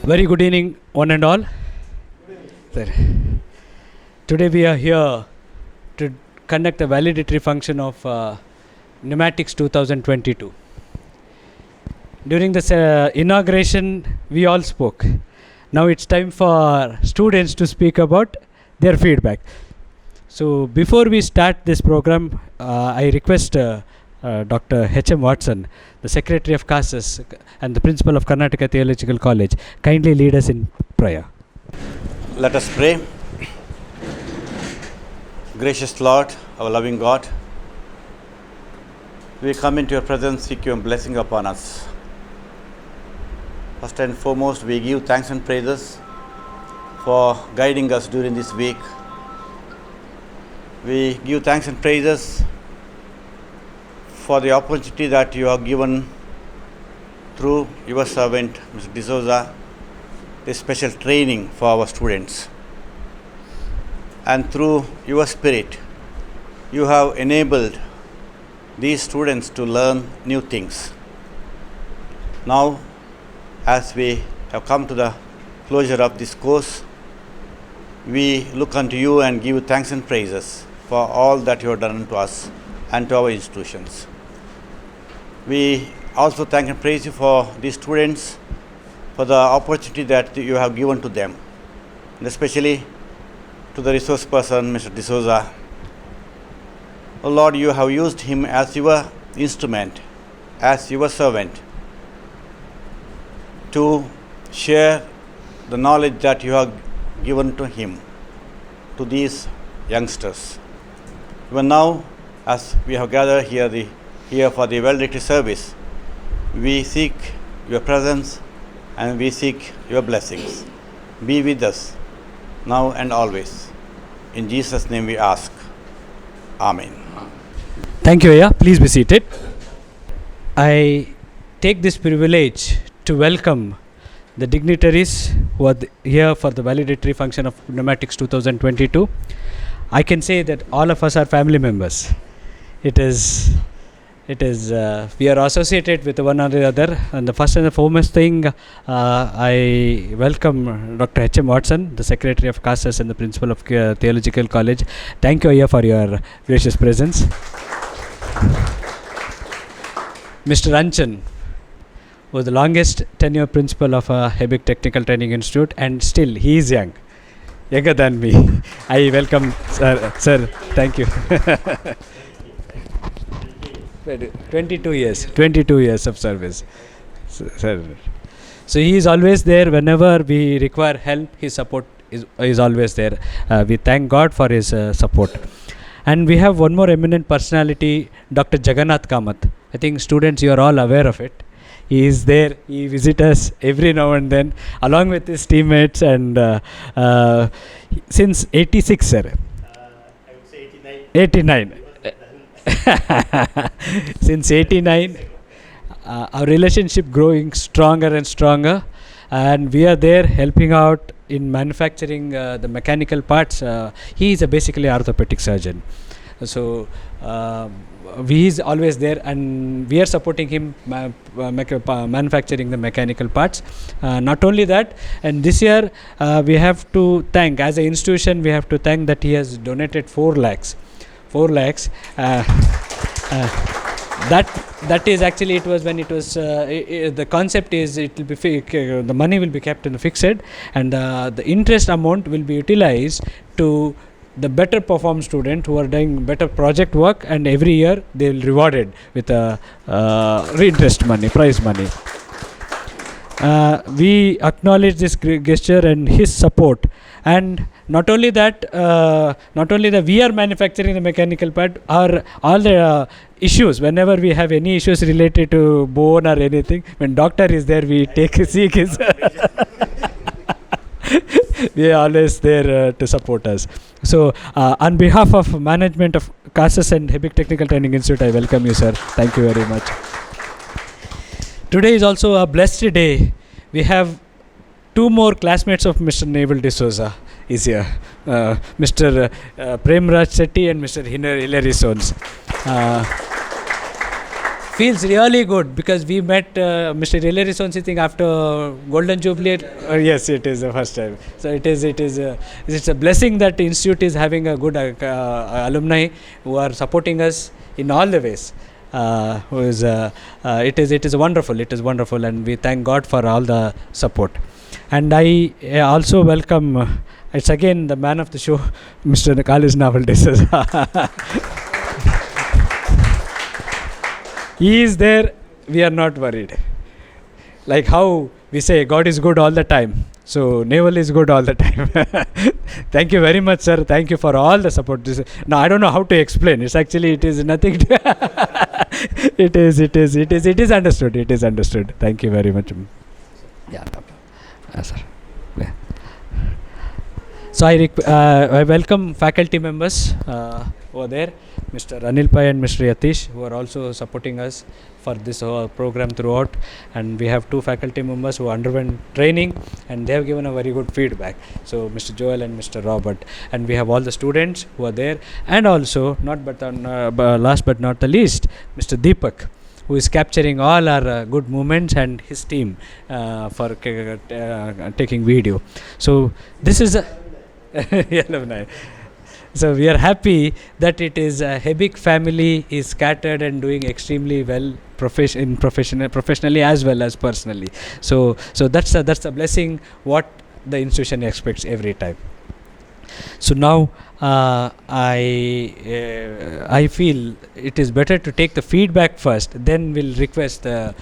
Very good evening, one and all. Sir. Today we are here to conduct the validatory function of PNEUMATICS 2022. During the inauguration, we all spoke. Now it's time for students to speak about their feedback. So before we start this program, I request Dr. H.M. Watson, the Secretary of CASAS and the Principal of Karnataka Theological College, kindly lead us in prayer. Let us pray. Gracious Lord, our loving God, we come into your presence, seek your blessing upon us. First and foremost, we give thanks and praises for guiding us during this week. We give thanks and praises for the opportunity that you have given through your servant, Mr. D'Souza, this special training for our students. And through your spirit, you have enabled these students to learn new things. Now, as we have come to the closure of this course, we look unto you and give you thanks and praises for all that you have done to us and to our institutions. We also thank and praise you for these students, for the opportunity that you have given to them, and especially to the resource person, Mr. D'Souza. Oh Lord, you have used him as your instrument, as your servant, to share the knowledge that you have given to him, to these youngsters. Even now, as we have gathered here for the valedictory service, we seek your presence and we seek your blessings. Be with us now and always. In Jesus' name we ask. Amen. Thank you, Aya. Please be seated. I take this privilege to welcome the dignitaries who are here for the validatory function of PNEUMATICS 2022. I can say that all of us are family members. We are associated with one or the other, and the first and the foremost thing, I welcome Dr. H.M. Watson, the Secretary of CASAS and the Principal of Theological College. Thank you, Aya, for your gracious presence. Mr. Ranchan was the longest tenure principal of Hebik Technical Training Institute, and still he is young, younger than me. I welcome sir. Thank you. 22 years of service, sir. So he is always there whenever we require help. His support is always there. We thank God for his support. And we have one more eminent personality, Dr. Jagannath Kamath. I think students, you are all aware of it. He is there. He visits us every now and then, along with his teammates. And since 86, sir. I would say 89. Since 89, our relationship growing stronger and stronger, and we are there helping out in manufacturing the mechanical parts. He is basically an orthopedic surgeon, so he is always there, and we are supporting him manufacturing the mechanical parts. Not only that, and this year we have to thank, as an institution, we have to thank that he has donated 4 lakhs. That is actually, it was when it was the concept is it will be the money will be kept in the fixed, and the interest amount will be utilized to the better perform student who are doing better project work, and every year they will rewarded with reinterest money, prize money. We acknowledge this gesture and his support. And not only that we are manufacturing the mechanical part, or all the issues, whenever we have any issues related to bone or anything, when doctor is there, we seek his we are always there to support us. So on behalf of management of CASAS and Hebik Technical Training Institute, I welcome you, sir. Thank you very much. Today is also a blessed day. We have 2 more classmates of Mr. Naval D'Souza is here, Mr. Prem Raj Sethi and Mr. Hilary Sones. feels really good because we met Mr. Hilary Sonsithing after Golden Jubilee. Yes, it is the first time. So it's a blessing that the institute is having a good alumni who are supporting us in all the ways. It is wonderful, and we thank God for all the support. And I also welcome. It's again the man of the show, Mr. Nakalis Naval D'Souza. He is there, we are not worried. Like how we say God is good all the time, so Naval is good all the time. Thank you very much, sir. Thank you for all the support. Now I don't know how to explain. It is nothing. It is understood. It is understood. Thank you very much. Yeah, sir. Yeah. So I welcome faculty members over there, Mr. Anil Pai and Mr. Yatish, who are also supporting us for this program throughout. And we have two faculty members who underwent training, and they have given a very good feedback. So Mr. Joel and Mr. Robert. And we have all the students who are there, and also last but not the least, Mr. Deepak, who is capturing all our good moments, and his team for taking video. So this is a so we are happy that it is a Hebik family is scattered and doing extremely well professionally as well as personally. So that's a blessing what the institution expects every time. So now I feel it is better to take the feedback first, then we'll request the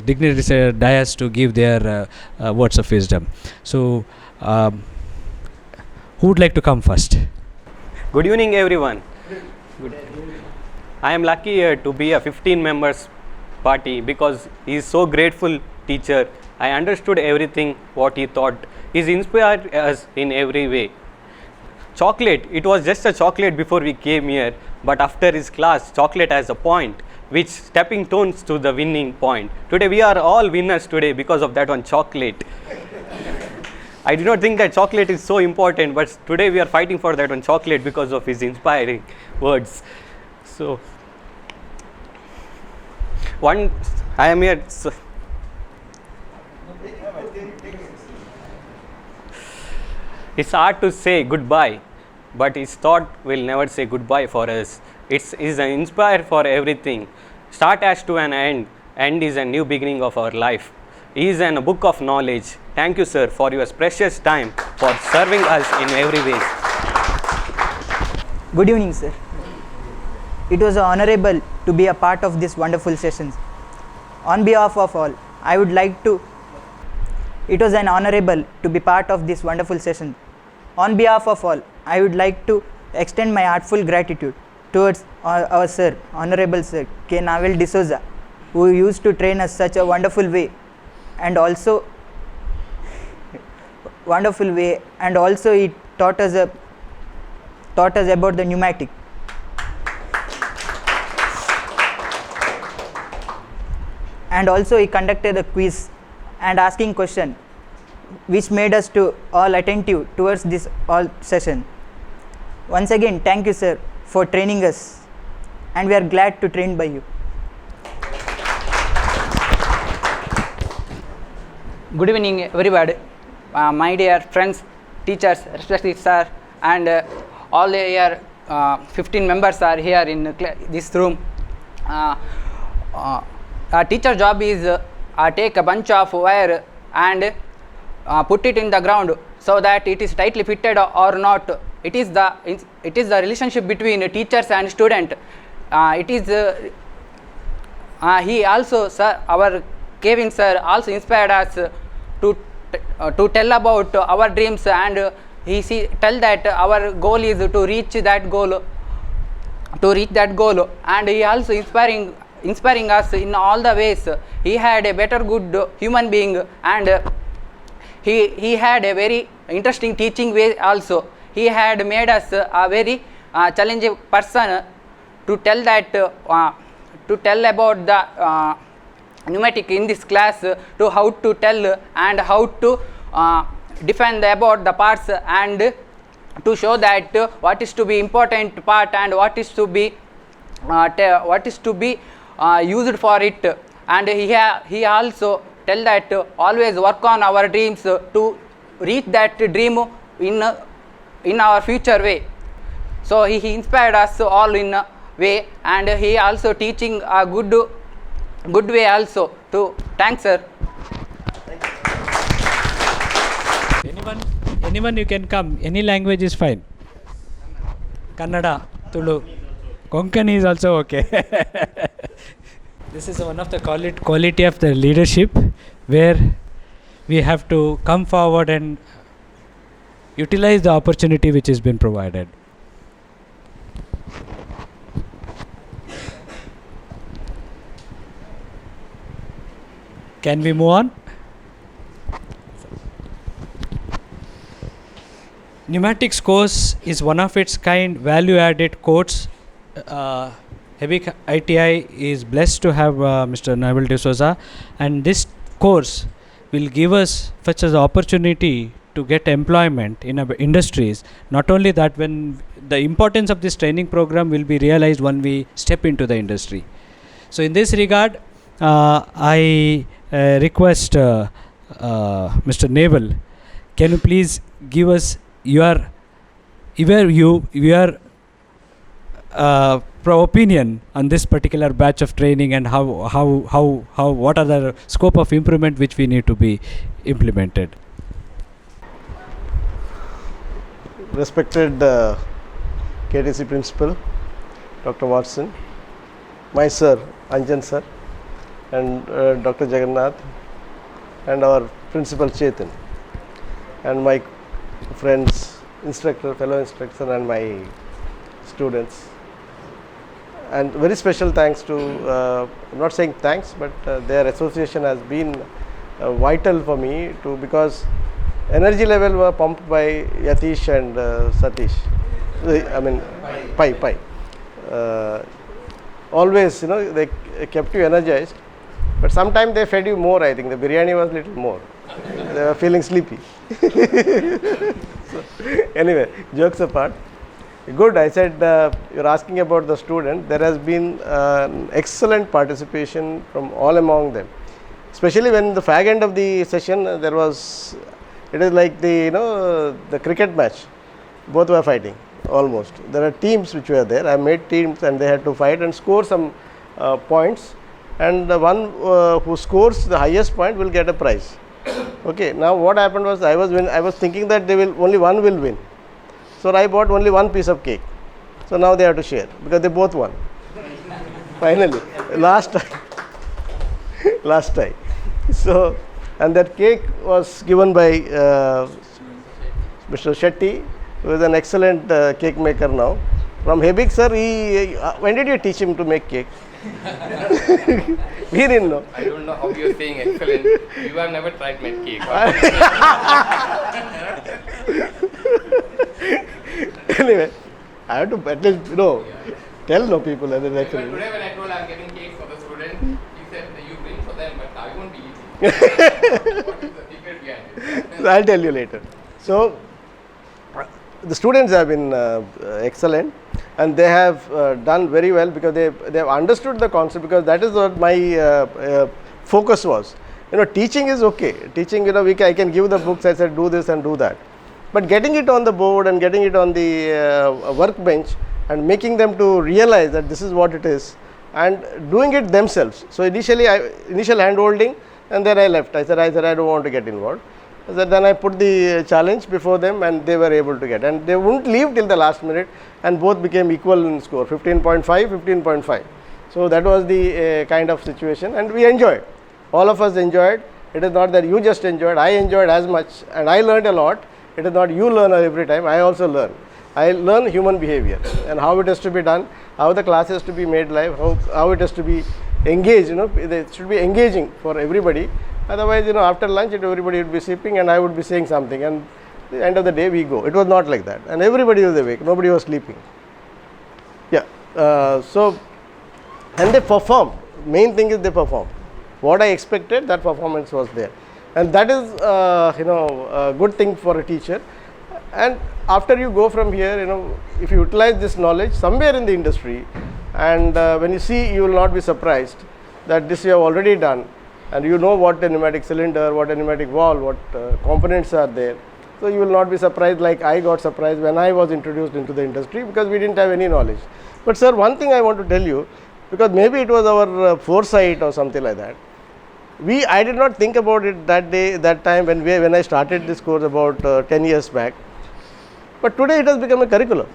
dignitaries dais to give their words of wisdom. So who would like to come first? Good evening, everyone. Good. I am lucky to be a 15 members party because he is so grateful teacher. I understood everything what he taught. He inspired us in every way. Chocolate, it was just a chocolate before we came here, but after his class, chocolate has a point, which stepping stones to the winning point. Today we are all winners today because of that one chocolate. I do not think that chocolate is so important, but today we are fighting for that one chocolate because of his inspiring words. So, I am here. It's hard to say goodbye, but his thought will never say goodbye for us. It's an inspire for everything. Start as to an end is a new beginning of our life. He is a book of knowledge. Thank you, sir, for your precious time for serving us in every way. Good evening, sir. It was honorable to be a part of this wonderful sessions. On behalf of all, I would like to. It was an honorable to be part of this wonderful session. On behalf of all, I would like to extend my heartful gratitude towards our sir, Honorable Sir K. Naval D'Souza, who used to train us such a wonderful way, and also he taught us about the pneumatic. And also he conducted a quiz and asking question, which made us to all attentive towards this all session. Once again, thank you, sir, for training us, and we are glad to train by you. Good evening, everybody. My dear friends, teachers, respected sir, and all the here 15 members are here in this room. Our teacher job is take a bunch of wire and put it in the ground so that it is tightly fitted or not. It is the relationship between teachers and student. He also, sir, our Kevin sir also inspired us to tell about our dreams, and tell that our goal is to reach that goal, and he also inspiring us in all the ways. He had a better good human being, and he had a very interesting teaching way also. He had made us a very challenging person to tell about the pneumatic in this class, to how to tell and how to defend about the parts, and to show that what is to be important part and what is to be used for it, and he also tell that always work on our dreams to reach that dream in our future way. So he inspired us all in a way, and he also teaching a good way also. To thanks, sir. Anyone you can come. Any language is fine. Kannada, Tulu, Konkani is also okay. This is one of the quality of the leadership, where we have to come forward and utilize the opportunity which has been provided. Can we move on? Pneumatics course is one of its kind value-added course. HTTI is blessed to have Mr. Naval D'Souza, and this course will give us such an opportunity to get employment in our industries. Not only that, when the importance of this training program will be realized when we step into the industry. So in this regard, I request Mr. Naval, can you please give us your opinion on this particular batch of training, and how what are the scope of improvement which we need to be implemented? Respected KTC Principal, Dr. Watson, my sir, Anjan sir, and Dr. Jagannath, and our Principal Chetan, and my friends, instructor, fellow instructor, and my students. And very special thanks to, I'm not saying thanks, but their association has been vital for me to, because energy level were pumped by Yatish and Satish. I mean, Pai. Always, they kept you energized, but sometimes they fed you more. I think the biryani was little more. They were feeling sleepy. So, anyway, jokes apart. Good. I said you're asking about the student. There has been excellent participation from all among them. Especially when the fag end of the session, it is like the cricket match. Both were fighting almost. There are teams which were there. I made teams and they had to fight and score some points. And the one who scores the highest point will get a prize. Okay. Now what happened was I was thinking that only one will win. So I bought only one piece of cake. So now they have to share because they both won. Finally, last time. So, and that cake was given by Mr. Shetty, who is an excellent cake maker now. From Hebik sir, when did you teach him to make cake? We didn't know. I don't know how you are saying excellent. You have never tried make cake. Anyway, I have to at least tell people that it's excellent. Today when I told I am getting cake for the student, he said you bring for them, but I won't be eating. What is the secret behind it? I'll tell you later. So, the students have been excellent, and they have done very well because they have understood the concept, because that is what my focus was. Teaching is okay. Teaching, I can give the books, I said do this and do that. But getting it on the board and getting it on the workbench and making them to realize that this is what it is and doing it themselves. So initial hand holding, and then I left. I said I don't want to get involved. Then I put the challenge before them and they were able to get, and they wouldn't leave till the last minute, and both became equal in score, 15.5, 15.5. So that was the kind of situation, and we enjoyed. All of us enjoyed. It is not that you just enjoyed, I enjoyed as much, and I learned a lot. It is not you learn every time, I also learn. I learn human behavior and how it has to be done, how the class has to be made live, how it has to be engaged, it should be engaging for everybody. Otherwise, after lunch, everybody would be sleeping and I would be saying something, and at the end of the day, we go. It was not like that, and everybody was awake, nobody was sleeping. Yeah, and they performed. Main thing is they performed. What I expected, that performance was there. And that is, a good thing for a teacher. And after you go from here, if you utilize this knowledge somewhere in the industry, and when you see, you will not be surprised that this you have already done, and you know what a pneumatic cylinder, what a pneumatic valve, what components are there. So you will not be surprised like I got surprised when I was introduced into the industry, because we didn't have any knowledge. But sir, one thing I want to tell you, because maybe it was our foresight or something like that. I did not think about it that time when I started this course about 10 years back. But today it has become a curriculum.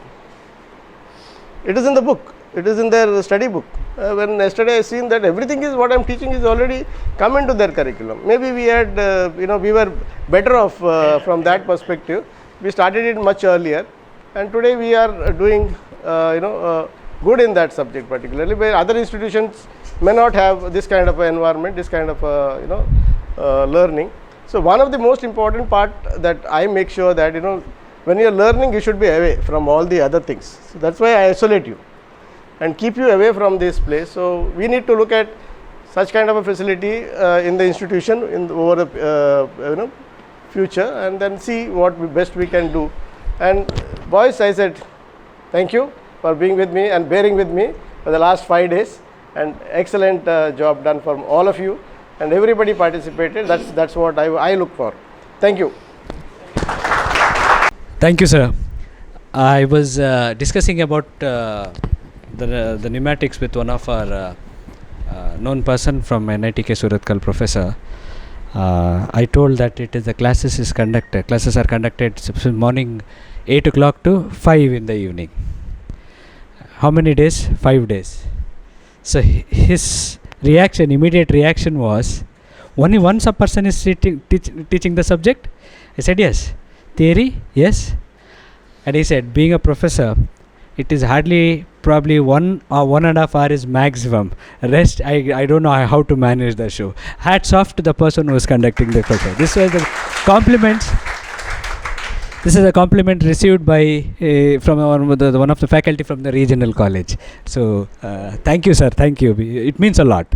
It is in the book. It is in their study book. When yesterday I seen that everything is what I am teaching is already come into their curriculum. Maybe we had, we were better off from that perspective. We started it much earlier, and today we are doing, good in that subject particularly, where other institutions may not have this kind of environment, this kind of learning. So one of the most important part that I make sure that when you are learning, you should be away from all the other things. So that's why I isolate you and keep you away from this place. So we need to look at such kind of a facility in the institution over the future, and then see what best we can do. And boys, I said thank you for being with me and bearing with me for the last 5 days, and excellent job done from all of you, and everybody participated. That's what I look for. Thank you. Thank you, sir. I was discussing about the pneumatics with one of our known person from NITK Suratkal, professor. I told that classes are conducted morning 8 o'clock to 5 in the evening. How many days? 5 days. So his immediate reaction was, only once a person is teaching the subject? I said yes. Theory? Yes. And he said, being a professor, it is hardly probably 1 or 1.5 hours is maximum. Rest, I don't know how to manage the show. Hats off to the person who is conducting the lecture. This was the compliments. This is a compliment received by from one of the faculty from the regional college. So thank you, sir. Thank you. It means a lot.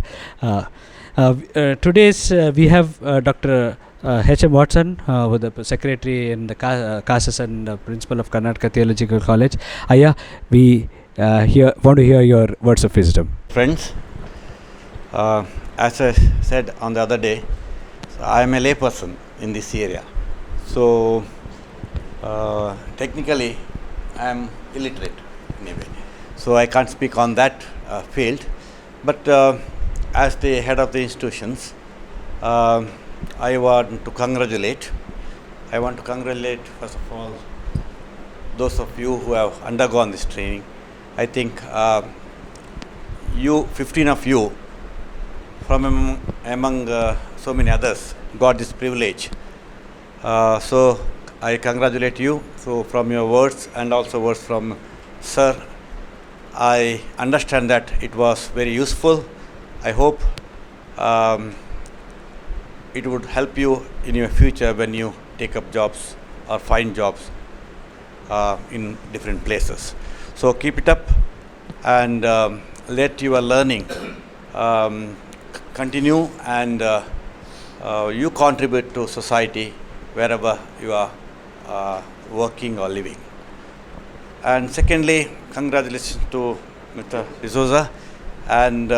Today's we have Dr. H.M. Watson, who the secretary in the CASAS and principal of Karnataka Theological College. Aya, we want to hear your words of wisdom. Friends, as I said on the other day, I am a layperson in this area. So technically, I am illiterate in a way. So I can't speak on that field. But as the head of the institutions, I want to congratulate. First of all, those of you who have undergone this training. I think 15 of you from among so many others got this privilege. So I congratulate you. So from your words and also words from sir, I understand that it was very useful. I hope it would help you in your future when you take up jobs or find jobs in different places. So keep it up and let your learning continue, and you contribute to society wherever you are working or living. And secondly, congratulations to Mr. D'Souza. And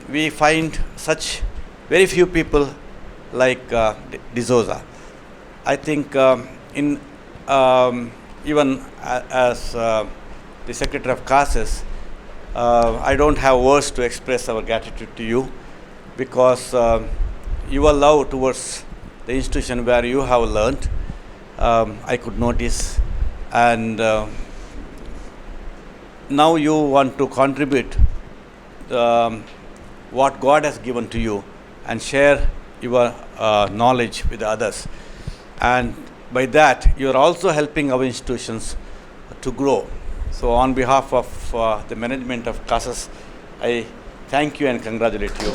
we find such very few people like D'Souza. I think even as the Secretary of CASAS, I don't have words to express our gratitude to you, because your love towards the institution where you have learned, I could notice, and now you want to contribute what God has given to you and share your knowledge with others, and by that you are also helping our institutions to grow. So on behalf of the management of CASAS, I thank you and congratulate you.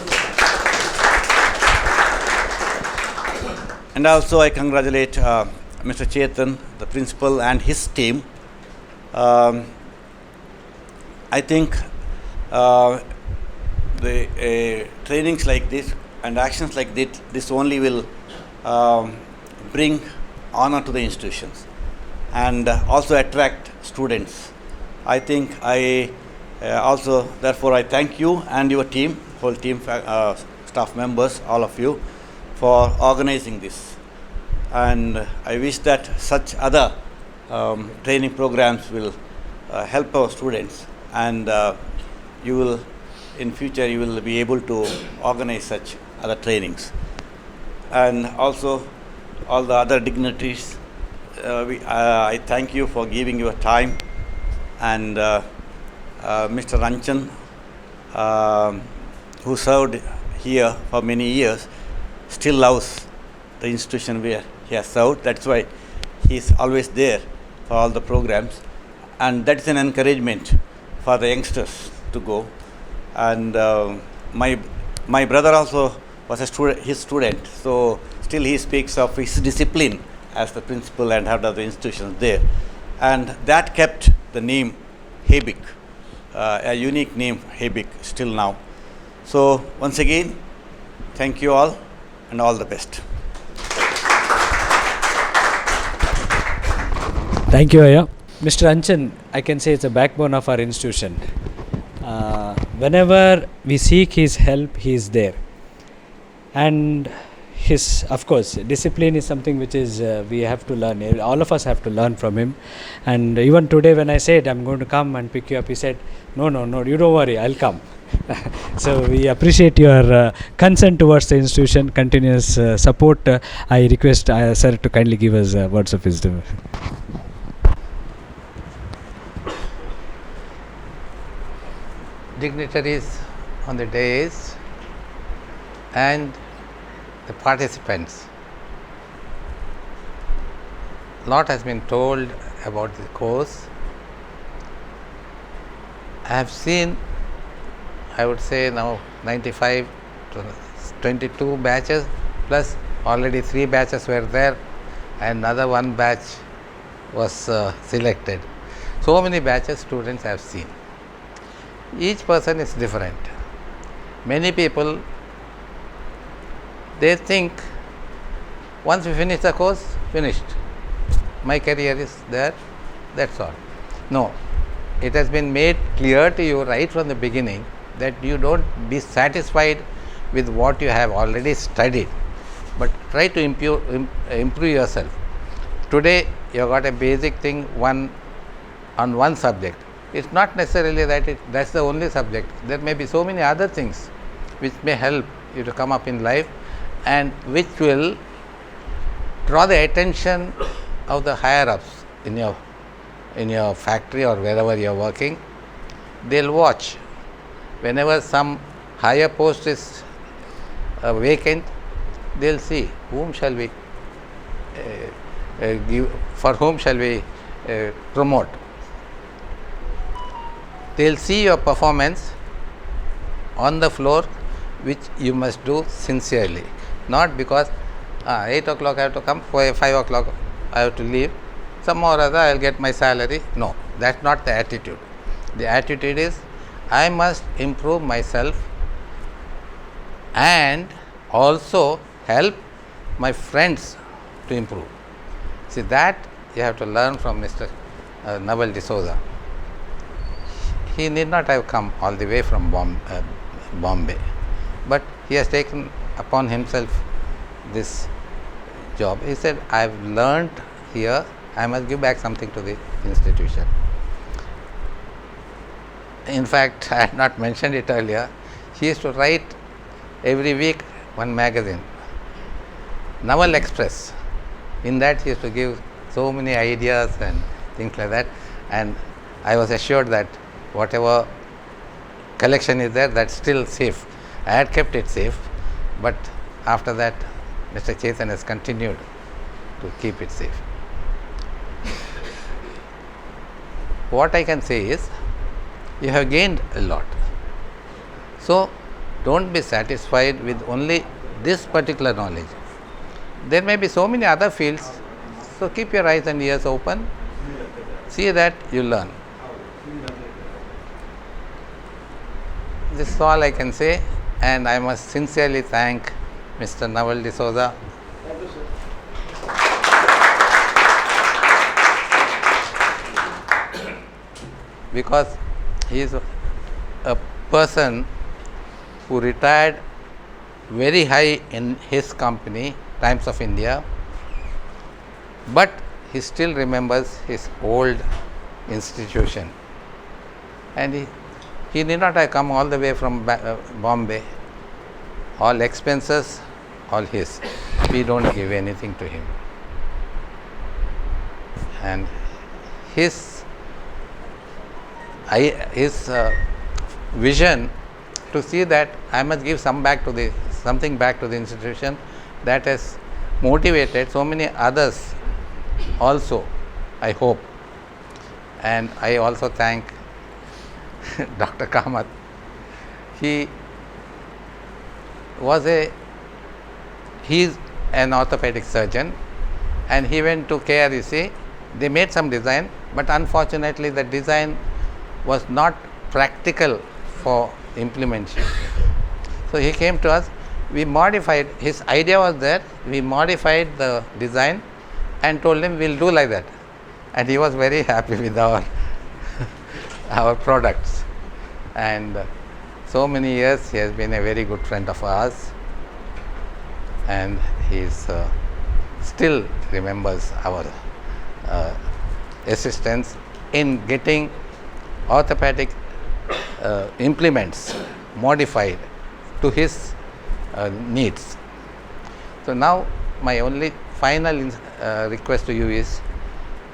And also I congratulate Mr. Chetan, the principal, and his team. I think the trainings like this and actions like this only will bring honor to the institutions and also attract students. I think I Also, therefore, I thank you and your team, whole team, staff members, all of you, for organizing this. And I wish that such other training programs will help our students, and you will, in future, you will be able to organize such other trainings. And also, all the other dignitaries, I thank you for giving your time, and Mr. Ranchan, who served here for many years, still loves the institution where he has served. That's why he is always there for all the programs, and that is an encouragement for the youngsters to go. And my brother also was his student, so still he speaks of his discipline as the principal and head of the institutions there, and that kept the name Hebik, a unique name, Hebik, still now. So once again, thank you all, and all the best. Thank you, Aya. Mr. Anchan, I can say it's a backbone of our institution. Whenever we seek his help, he is there. And of course, discipline is something which is we have to learn. All of us have to learn from him. And even today, when I said I'm going to come and pick you up, he said, "No, you don't worry, I'll come." So we appreciate your concern towards the institution, continuous support. I request sir to kindly give us words of wisdom. Dignitaries on the dais and the participants. Lot has been told about the course. I have seen, I would say now 95 to 22 batches, plus already 3 batches were there and another 1 batch was selected. So many batches students have seen. Each person is different. Many people, they think once we finish the course, finished. My career is there, that's all. No, it has been made clear to you right from the beginning that you don't be satisfied with what you have already studied, but try to improve yourself. Today you have got a basic thing on one subject. It's not necessarily that that's the only subject. There may be so many other things which may help you to come up in life and which will draw the attention of the higher ups in your factory or wherever you are working. They'll watch. Whenever some higher post is vacant, they'll see whom shall we for whom shall we promote. They'll see your performance on the floor, which you must do sincerely, not because 8 o'clock I have to come, 5 o'clock I have to leave, some or other I will get my salary. No, that's not the attitude. The attitude is I must improve myself and also help my friends to improve. See, that you have to learn from Mr. Naval D'Souza. He need not have come all the way from Bombay, but he has taken upon himself this job. He said, I have learnt here, I must give back something to the institution. In fact, I had not mentioned it earlier, he used to write every week one magazine, Naval Express. In that he used to give so many ideas and things like that, and I was assured that whatever collection is there, that's still safe. I had kept it safe, but after that Mr. Chetan has continued to keep it safe. What I can say is, you have gained a lot. So don't be satisfied with only this particular knowledge. There may be so many other fields, so keep your eyes and ears open, see that you learn. This is all I can say, and I must sincerely thank Mr. Naval D'Souza. Thank you, sir. Because he is a person who retired very high in his company, Times of India, but he still remembers his old institution. And he did not have come all the way from Bombay. All expenses, all his. We don't give anything to him. And his vision to see that I must give something back to the institution, that has motivated so many others also, I hope. And I also thank Dr. Kamath. He is an orthopedic surgeon, and he went to KREC. They made some design, but unfortunately the design was not practical for implementation. So he came to us. We modified, his idea was that we modified the design and told him we'll do like that. And he was very happy with our products. And so many years he has been a very good friend of ours, and he still remembers our assistance in getting orthopedic implements modified to his needs. So now my only final request to you is,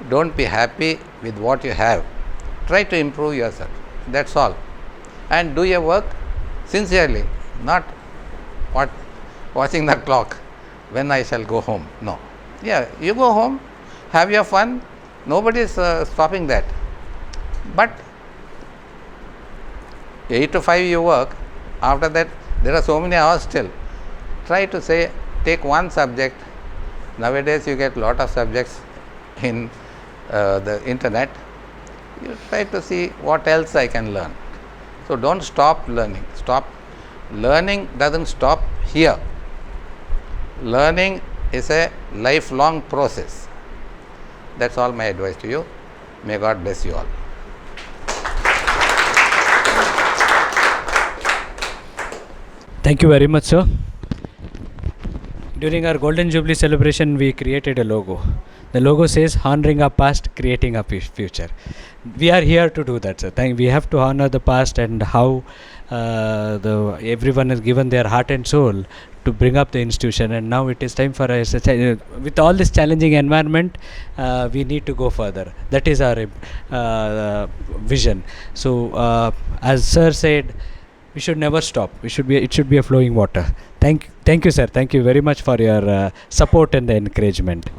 don't be happy with what you have. Try to improve yourself. That's all. And do your work sincerely, not watching the clock when I shall go home. No. Yeah, you go home, have your fun. Nobody is stopping that. But 8 to 5 you work. After that, there are so many hours still. Try to take one subject. Nowadays you get lot of subjects in the internet. You try to see what else I can learn. So don't stop learning. Learning doesn't stop here. Learning is a lifelong process. That's all my advice to you. May God bless you all. Thank you very much, sir. During our Golden Jubilee celebration, we created a logo. The logo says, honoring our past, creating our future. We are here to do that, sir. We have to honor the past and how everyone has given their heart and soul to bring up the institution, and now it is time for us. With all this challenging environment, we need to go further. That is our vision. So, as sir said, we should never stop. It should be a flowing water. Thank you, sir. Thank you very much for your support and the encouragement.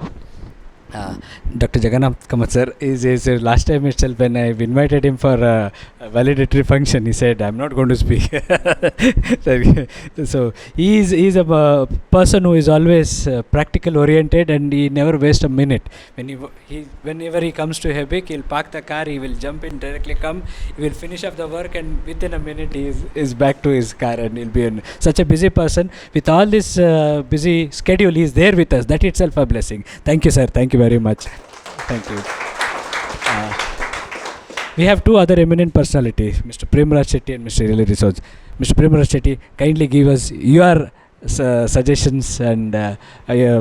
Dr. Jagannath Kamath sir is last time itself when I invited him for a validatory function, he said, I'm not going to speak. So he is a person who is always practical oriented, and he never wastes a minute. Whenever he comes to Hebik, he'll park the car, he will jump in, directly come, he will finish up the work, and within a minute he is back to his car, and he'll be such a busy person. With all this busy schedule, he is there with us. That itself a blessing. Thank you, sir. Thank you very much. Thank you. We have two other eminent personalities, Mr. Premraj Shetty and Mr. Really Resource. Mr. Premraj Shetty, kindly give us your suggestions and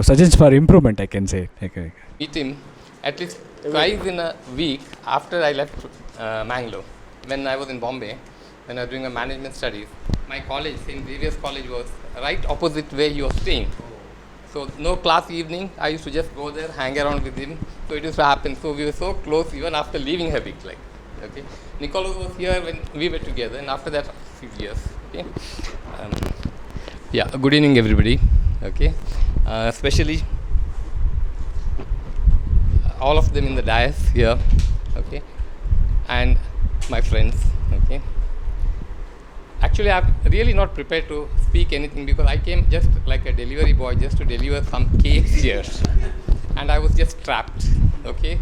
suggestions for improvement, I can say. Okay. Meet him at least twice in a week after I left Mangalore. When I was in Bombay, when I was doing my management studies, my college, St. Xavier's College, was right opposite where you were staying. So no class evening, I used to just go there, hang around with him. So it used to happen. So we were so close even after leaving Hebik. Okay. Nicholas was here when we were together, and after that 6 years. Okay. Good evening everybody. Okay. Especially all of them in the dais here. Okay. And my friends. Okay. Actually, I'm really not prepared to speak anything because I came just like a delivery boy just to deliver some cakes here, and I was just trapped. Okay.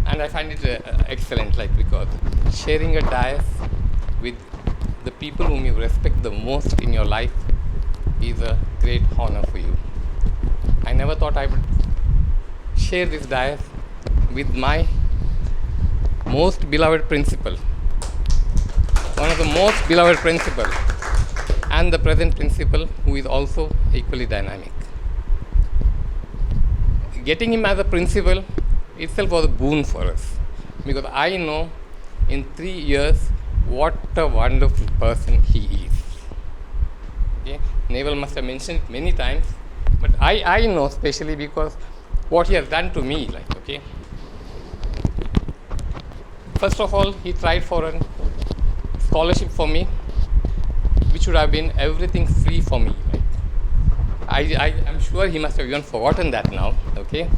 And I find it excellent, because sharing a dais with the people whom you respect the most in your life is a great honor for you. I never thought I would share this dais with my most beloved principal, one of the most beloved principal, and the present principal, who is also equally dynamic. Getting him as a principal itself was a boon for us, because I know in 3 years what a wonderful person he is. Okay? Naval must have mentioned it many times, but I know especially because what he has done to me, like, okay. First of all, he tried for a scholarship for me, which would have been everything free for me. Like, I'm sure he must have even forgotten that now, okay.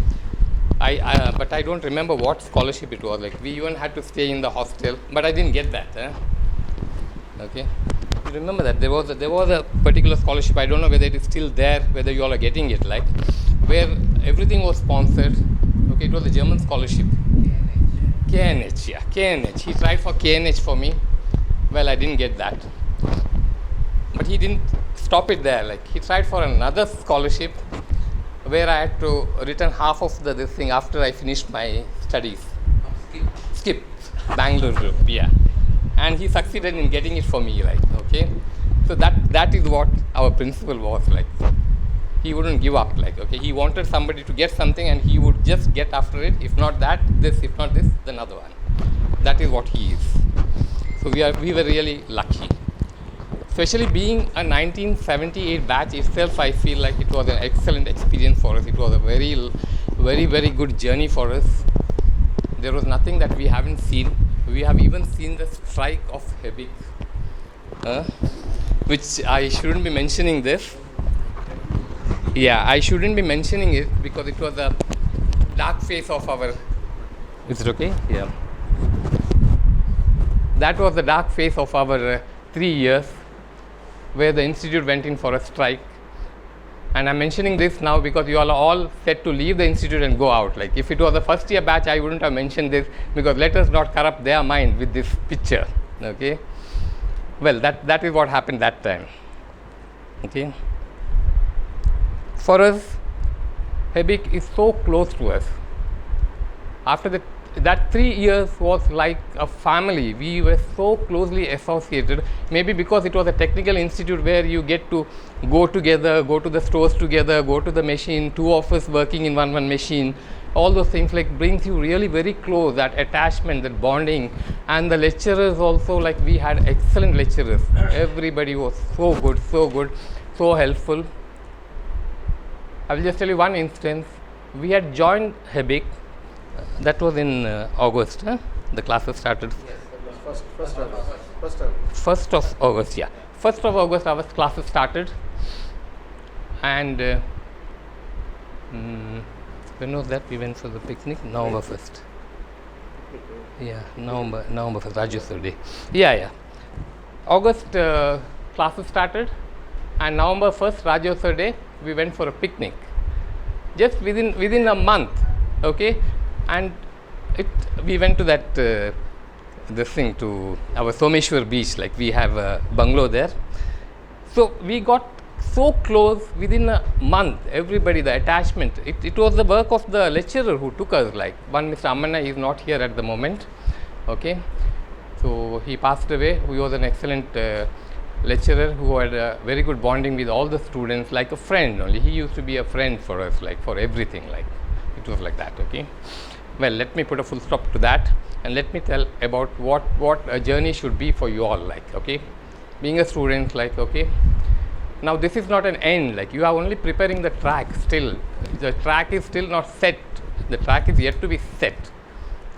But I don't remember what scholarship it was. Like, we even had to stay in the hostel, but I didn't get that. Okay, you remember that there was a particular scholarship. I don't know whether it is still there, whether you all are getting it. Like, where everything was sponsored. Okay, it was a German scholarship. KNH, yeah, KNH. He tried for KNH for me. Well, I didn't get that, but he didn't stop it there. Like, he tried for another scholarship, where I had to return half of this thing after I finished my studies. Skip, Bangalore, yeah. And he succeeded in getting it for me, like, okay. So that is what our principal was like. He wouldn't give up, like, okay. He wanted somebody to get something, and he would just get after it. If not that, this. If not this, then another one. That is what he is. So we were really lucky. Especially being a 1978 batch itself, I feel like it was an excellent experience for us. It was a very, very, very good journey for us. There was nothing that we haven't seen. We have even seen the strike of Hebik, which I shouldn't be mentioning this. Yeah, I shouldn't be mentioning it because it was a dark phase of our. Is it okay? Yeah. That was the dark phase of our 3 years, where the institute went in for a strike. And I'm mentioning this now because you all are all set to leave the institute and go out. Like, if it was a first year batch, I wouldn't have mentioned this, because let us not corrupt their mind with this picture. Okay. Well, that is what happened that time. Okay. For us, Hebik is so close to us. After that 3 years was like a family. We were so closely associated, maybe because it was a technical institute where you get to go together, go to the stores together, go to the machine, 2 of us working in one machine. All those things like brings you really very close, that attachment, that bonding. And the lecturers also, like, we had excellent lecturers. Everybody was so good, so helpful. I will just tell you one instance. We had joined Hebik. That was in August. The classes started. Yes, first August. 1st of August, yeah. 1st of August, our classes started. And when was that? We went for the picnic? November 1st. Yeah, November 1st, Rajyotsava Day. Yeah. August classes started, and November 1st, Rajyotsava Day, we went for a picnic. Just within a month, okay. And we went to that to our Someshwar beach. Like, we have a bungalow there. So we got so close within a month. Everybody, the attachment. It was the work of the lecturer who took us. Like, one Mr. Amanna is not here at the moment. Okay, so he passed away. He was an excellent lecturer who had a very good bonding with all the students, like a friend only. He used to be a friend for us, like, for everything. Like, it was like that. Okay. Well, let me put a full stop to that, and let me tell about what a journey should be for you all, like, okay. Being a student, like, okay. Now, this is not an end, like, you are only preparing the track still. The track is still not set. The track is yet to be set.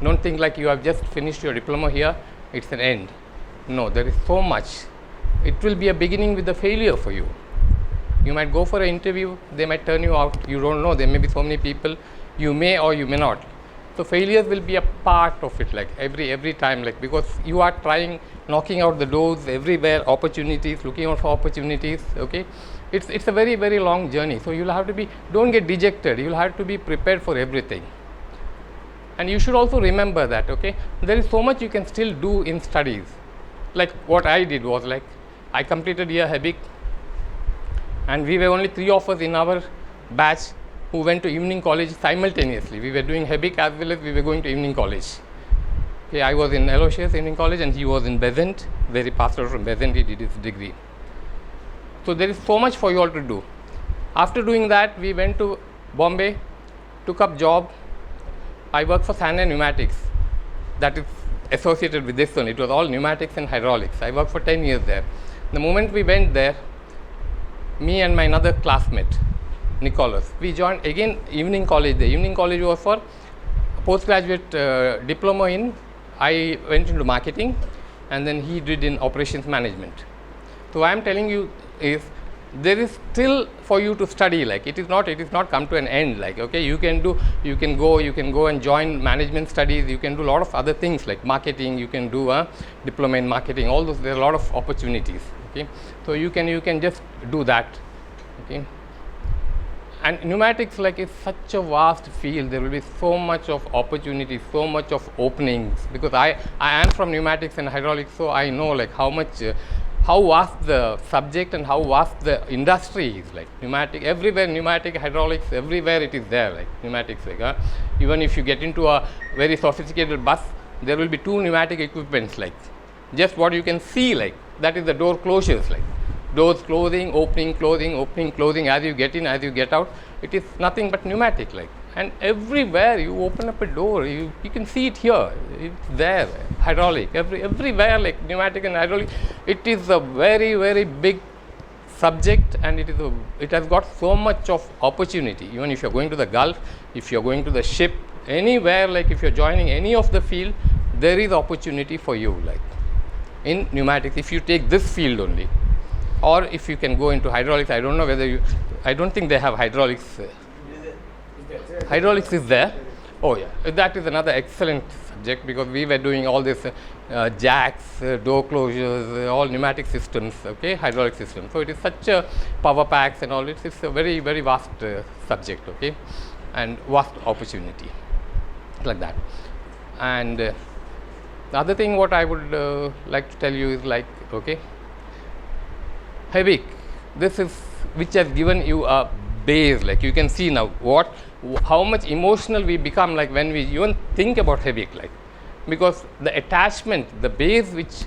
Don't think like you have just finished your diploma here, it's an end. No, there is so much. It will be a beginning with the failure for you. You might go for an interview, they might turn you out, you don't know, there may be so many people, you may or you may not. So failures will be a part of it, like every time, like, because you are trying, knocking out the doors everywhere, opportunities, looking out for opportunities, okay. It's a very, very long journey. So you'll have to be, don't get dejected, you'll have to be prepared for everything. And you should also remember that, okay, there is so much you can still do in studies. Like what I did was, like, I completed year Hebik, and we were only 3 of us in our batch who went to evening college simultaneously. We were doing Hebik as well as we were going to evening college. Okay, I was in Aloysius Evening College and he was in Besant, where he passed out from Besant, he did his degree. So there is so much for you all to do. After doing that, we went to Bombay, took up job. I worked for Sand and Pneumatics. That is associated with this one. It was all pneumatics and hydraulics. I worked for 10 years there. The moment we went there, me and my another classmate, Nicholas, we joined again evening college. The evening college was for postgraduate diploma in, I went into marketing, and then he did in operations management. So I am telling you is there is still for you to study, like it is not come to an end, like okay, you can go and join management studies, you can do a lot of other things like marketing, you can do a diploma in marketing, all those, there are a lot of opportunities, okay. So you can just do that, okay. And pneumatics, like, is such a vast field. There will be so much of opportunity, so much of openings, because I am from pneumatics and hydraulics, so I know like how vast the subject and how vast the industry is. Like pneumatic, everywhere, pneumatic, hydraulics, everywhere it is there, like pneumatics. Like, even if you get into a very sophisticated bus, there will be 2 pneumatic equipments, like just what you can see, like that is the door closures, like doors closing, opening, closing, as you get in, as you get out, it is nothing but pneumatic, like. And everywhere you open up a door, you can see it here, it's there, hydraulic, everywhere, like pneumatic and hydraulic. It is a very, very big subject, and it has got so much of opportunity. Even if you are going to the Gulf, if you are going to the ship, anywhere, like if you are joining any of the field, there is opportunity for you, like in pneumatics, if you take this field only. Or if you can go into hydraulics, I don't know whether I don't think they have hydraulics. Hydraulics is there. Oh yeah, that is another excellent subject, because we were doing all this jacks, door closures, all pneumatic systems, okay, hydraulic systems. So it is such a power packs and all. It's a very, very vast subject, okay, and vast opportunity, like that. And the other thing what I would like to tell you is like, okay, HEBIC, this is which has given you a base, like you can see now how much emotional we become, like when we even think about HEBIC, like, because the attachment, the base which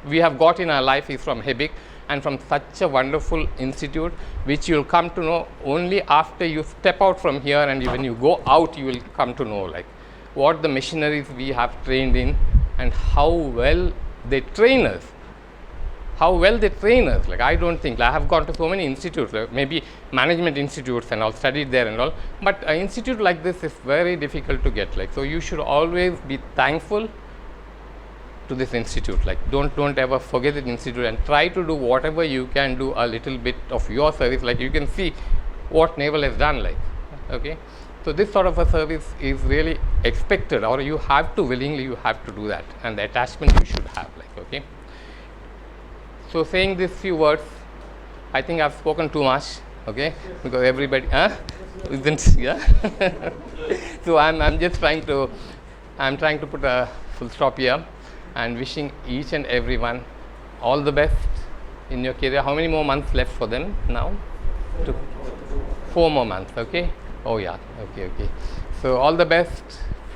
we have got in our life is from HEBIC, and from such a wonderful institute, which you will come to know only after you step out from here, and when you go out you will come to know like what the machineries we have trained in and how well they train us. Like I don't think, like I have gone to so many institutes, like maybe management institutes and all, studied there and all, but an institute like this is very difficult to get, like, so you should always be thankful to this institute, like don't ever forget this institute, and try to do whatever you can do a little bit of your service, like you can see what Naval has done, like, okay. So this sort of a service is really expected, or you have to willingly, you have to do that, and the attachment you should have, like, okay. So saying these few words, I think I've spoken too much, okay, because everybody, isn't, yeah. So I'm just trying to put a full stop here, and wishing each and everyone all the best in your career. How many more months left for them now? 4 more months, okay. Oh yeah, okay. So all the best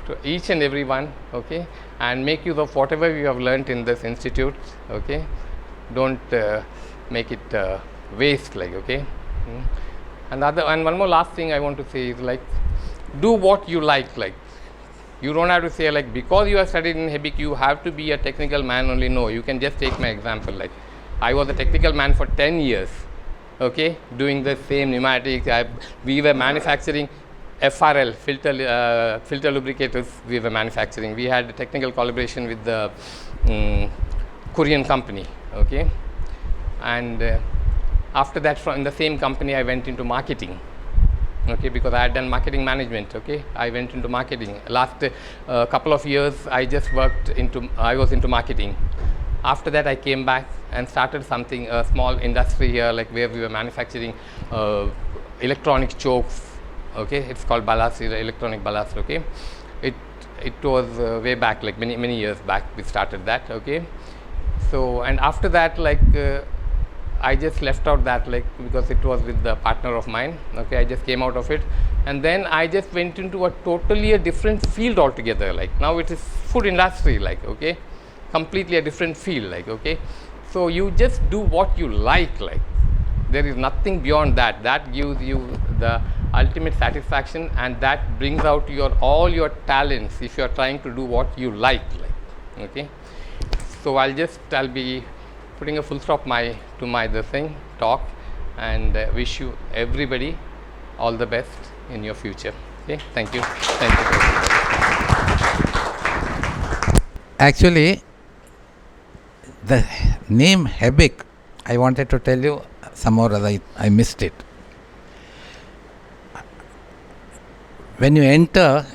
to each and everyone, okay, and make use of whatever you have learnt in this institute, okay. Don't make it waste, like, okay. And one more last thing I want to say is, like, do what you like. You don't have to say, like, because you have studied in HEBIC you have to be a technical man only. No, you can just take my example. Like, I was a technical man for 10 years, okay, doing the same pneumatics. We were manufacturing FRL, filter lubricators. We were manufacturing. We had a technical collaboration with the Korean company, okay. And after that, from the same company I went into marketing, okay, because I had done marketing management, okay. I went into marketing. Last couple of years I was into marketing. After that I came back and started something, a small industry here, like where we were manufacturing electronic chokes, okay. It's called ballast, electronic ballast, okay. It was way back, like many years back we started that, okay. So, and after that, like I just left out that, like, because it was with the partner of mine, okay. I just came out of it, And then I just went into a totally a different field altogether. Like now it is food industry, like, okay, completely a different field, like, okay. So you just do what you like. There is nothing beyond that. That gives you the ultimate satisfaction, and that brings out all your talents if you are trying to do what you like, okay. So I'll be putting a full stop to my talk, and wish you everybody all the best in your future. Okay, thank you. Thank you. Actually, the name Hebik, I wanted to tell you some more, I missed it. When you enter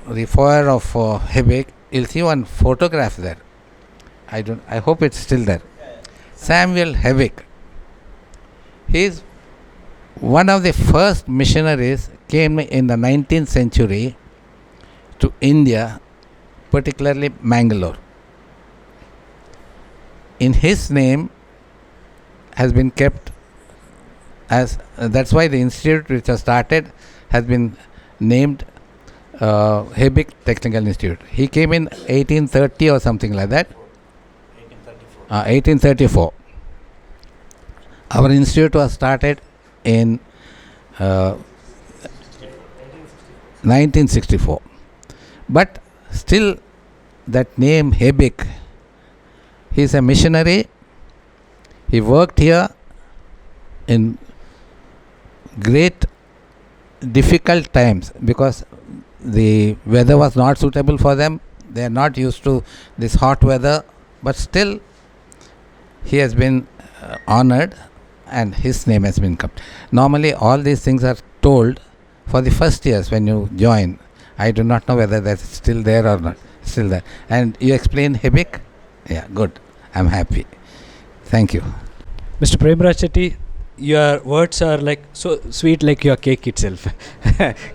the foyer of Hebik, you'll see one photograph there. I hope it's still there. Samuel Hebik. He is one of the first missionaries came in the 19th century to India, particularly Mangalore. In his name has been kept as, that's why the institute which was started has been named Hebik Technical Institute. He came in 1830 or something like that. 1834. Our institute was started in 1964. But still that name Hebik, he is a missionary. He worked here in great difficult times because the weather was not suitable for them. They are not used to this hot weather, but still he has been honored and his name has been kept. Normally all these things are told for the first years when you join. I do not know whether that's still there or not. Still there. And you explain Hebik? Yeah, good. I'm happy. Thank you. Mr. Premraj Chetty, your words are like so sweet, like your cake itself.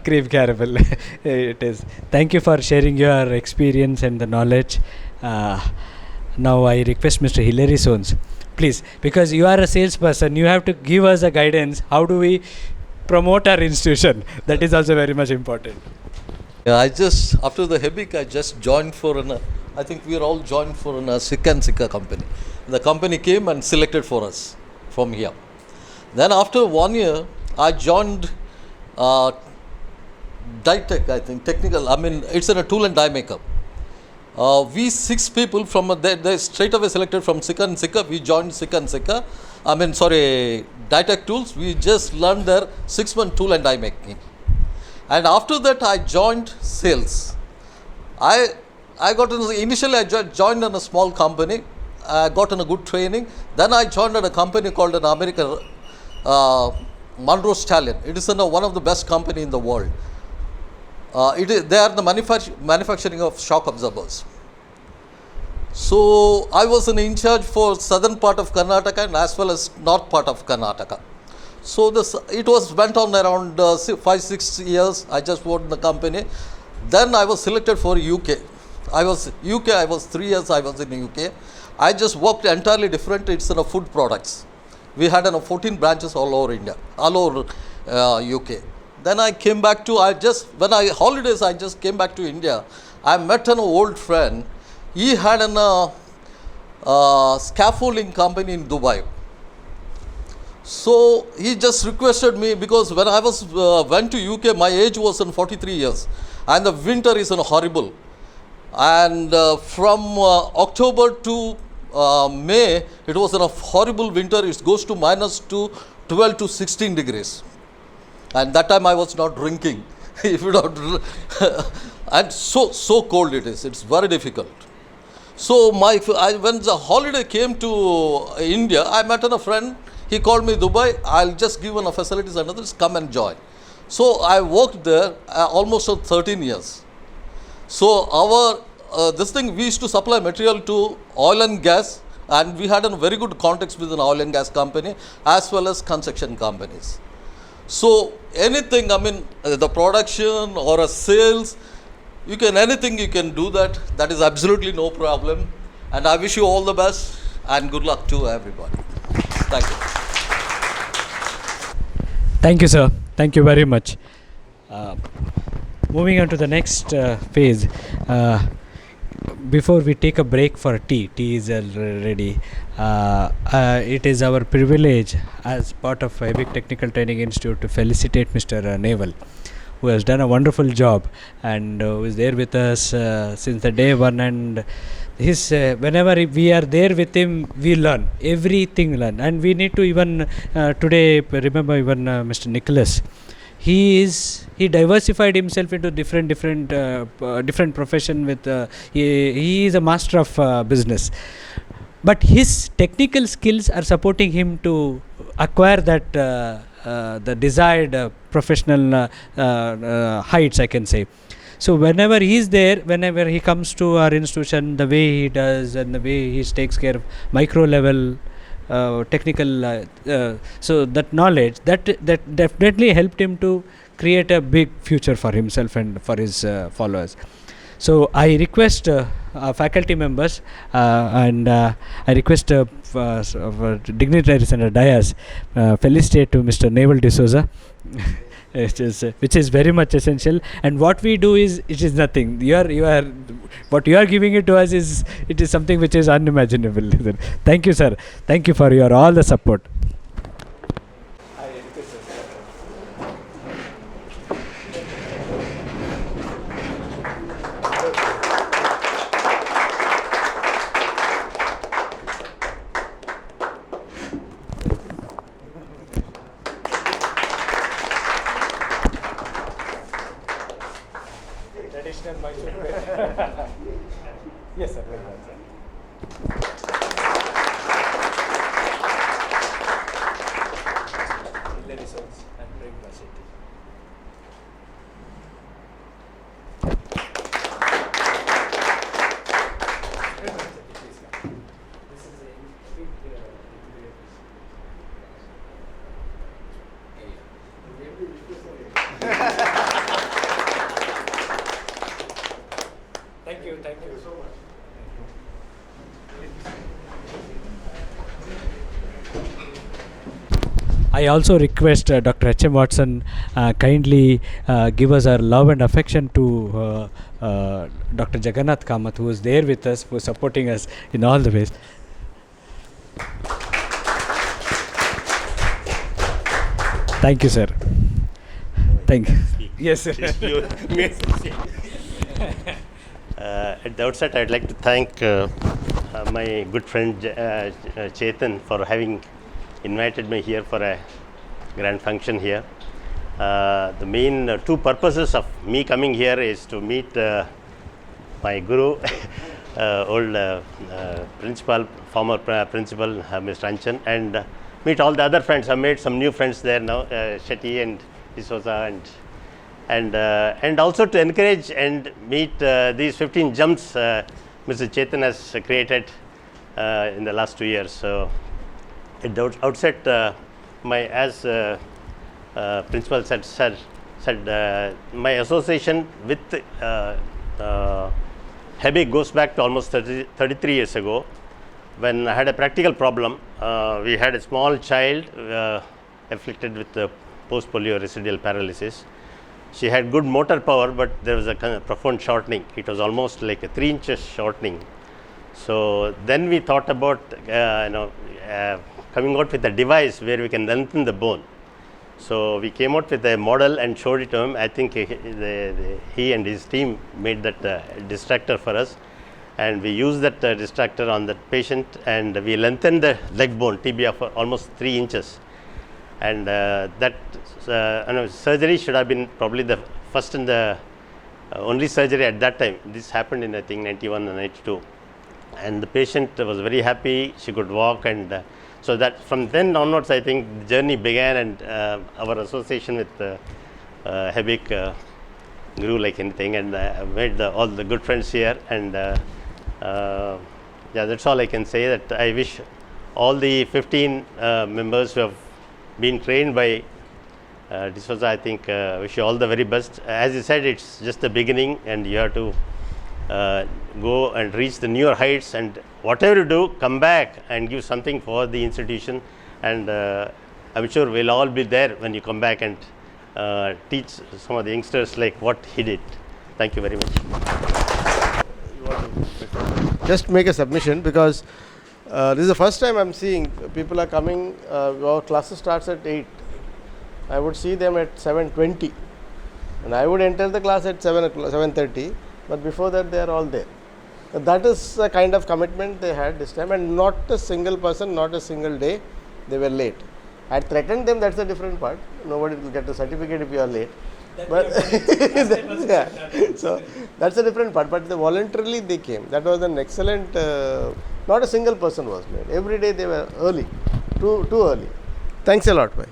Cream caramel. It is. Thank you for sharing your experience and the knowledge. Now I request Mr. Hilary Sones, please, because you are a salesperson, you have to give us a guidance. How do we promote our institution? That is also very much important. Yeah, after the Hebik, I just joined I think we are all joined for a Sikha company. The company came and selected for us from here. Then after 1 year, I joined Ditech, I think, technical, it's a tool and die maker. We 6 people from they straight away selected from Sikha and Sikha. We joined Sikha and Sikha. Ditech tools. We just learned their 6-month tool and die making. And after that, I joined sales. Initially I joined in a small company. I got in a good training. Then I joined at a company called an American Monroe Stallion. It is one of the best company in the world. They are the manufacturing of shock absorbers. So I was in charge for southern part of Karnataka and as well as north part of Karnataka. So went on around 5-6 years. I just worked in the company. Then I was selected for UK. I was 3 years I was in UK. I just worked entirely different. It's in food products. We had 14 branches all over India, all over UK. Then I came back to, holidays, I just came back to India. I met an old friend. He had a scaffolding company in Dubai. So he just requested me, because when I went to UK, my age was 43 years. And the winter is horrible. And from October to May, it was a horrible winter. It goes to -12 to 16 degrees. And that time I was not drinking. If you don't, and so cold it is. It's very difficult. So when the holiday came to India, I met a friend. He called me Dubai. I'll just give facilities and others. Come and join. So I worked there almost 13 years. So we used to supply material to oil and gas, and we had a very good contacts with an oil and gas company as well as construction companies. So anything, the production or a sales, anything you can do that. That is absolutely no problem. And I wish you all the best and good luck to everybody. Thank you. Thank you, sir. Thank you very much. Moving on to the next phase. Before we take a break for tea is ready. It is our privilege as part of HEBIC Technical Training Institute to felicitate Mr. Naval, who has done a wonderful job and who is there with us since the day one, and his whenever we are there with him, we learn everything, and we need to even today remember even Mr. Nicholas. He diversified himself into different profession with he is a master of business, but his technical skills are supporting him to acquire that the desired professional heights, I can say. So whenever he is there, whenever he comes to our institution, the way he does and the way he takes care of micro level technical so that knowledge that definitely helped him to create a big future for himself and for his followers. So I request faculty members and I request dignitaries and a dais felicitate to Mr. Naval D'Souza. Which is very much essential, and what we do is, it is nothing. What you are giving it to us is something which is unimaginable. Thank you, sir. Thank you for your all the support. Yes, sir. Thank you so much. I also request Dr. H.M. Watson kindly give us our love and affection to Dr. Jagannath Kamath, who is there with us, who is supporting us in all the ways. Thank you, sir. Thank you. Yes, sir. At the outset, I'd like to thank my good friend Chetan for having invited me here for a grand function here. The main two purposes of me coming here is to meet my guru, old principal, former principal, Mr. Anchan, and meet all the other friends. I made some new friends there now, Shetty and D'Souza, and also to encourage and meet these 15 jumps Mr. Chetan has created in the last 2 years. So at the outset, as principal said, my association with HEBIC goes back to almost 33 years ago, when I had a practical problem. We had a small child afflicted with post-polio residual paralysis. She had good motor power, but there was a kind of profound shortening. It was almost like a 3 inches shortening. So then we thought about coming out with a device where we can lengthen the bone. So we came out with a model and showed it to him. I think he and his team made that distractor for us, and we used that distractor on that patient, and we lengthened the leg bone, tibia, for almost 3 inches. And that surgery should have been probably the first and the only surgery at that time. This happened in, I think, 91 and 92. And the patient was very happy. She could walk, and so that from then onwards, I think the journey began, and our association with HEBIC grew like anything, and I made all the good friends here. And yeah, that's all I can say. That I wish all the 15 members who have been trained by D'Souza, I think, wish you all the very best. As you said, it's just the beginning, and you have to go and reach the newer heights, and whatever you do, come back and give something for the institution, and I'm sure we'll all be there when you come back and teach some of the youngsters like what he did. Thank you very much. Just make a submission, because this is the first time I'm seeing people are coming. Our classes starts at 8. I would see them at 7:20, and I would enter the class at 7:30. But before that, they are all there. That is the kind of commitment they had this time, and not a single person, not a single day, they were late. I threatened them. That's a different part. Nobody will get a certificate if you are late. But yeah, so that's a different part. But voluntarily they came. That was an excellent. Not a single person was late. Every day they were early, too early. Thanks a lot, bhai.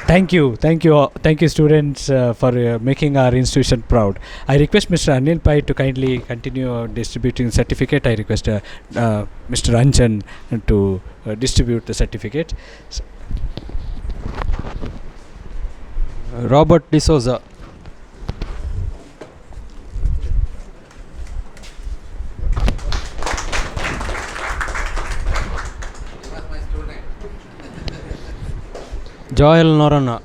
Thank you, students, for making our institution proud. I request Mr. Anil Pai to kindly continue distributing certificate. I request Mr. Anjan to distribute the certificate. Robert D'Souza. Joel Norana.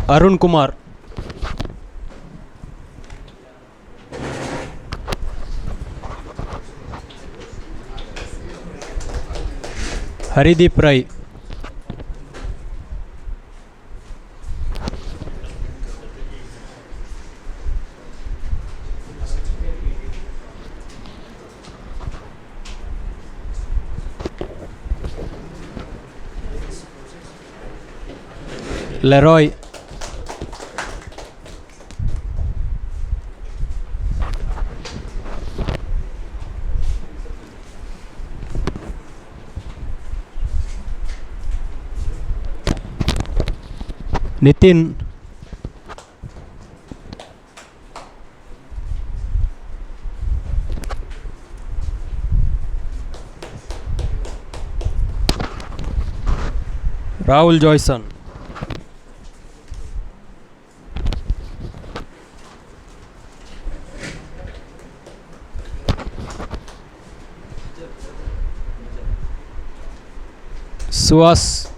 Arun Kumar. Harideep Rai. Leroy. Nitin. Rahul Joyson. Suhas.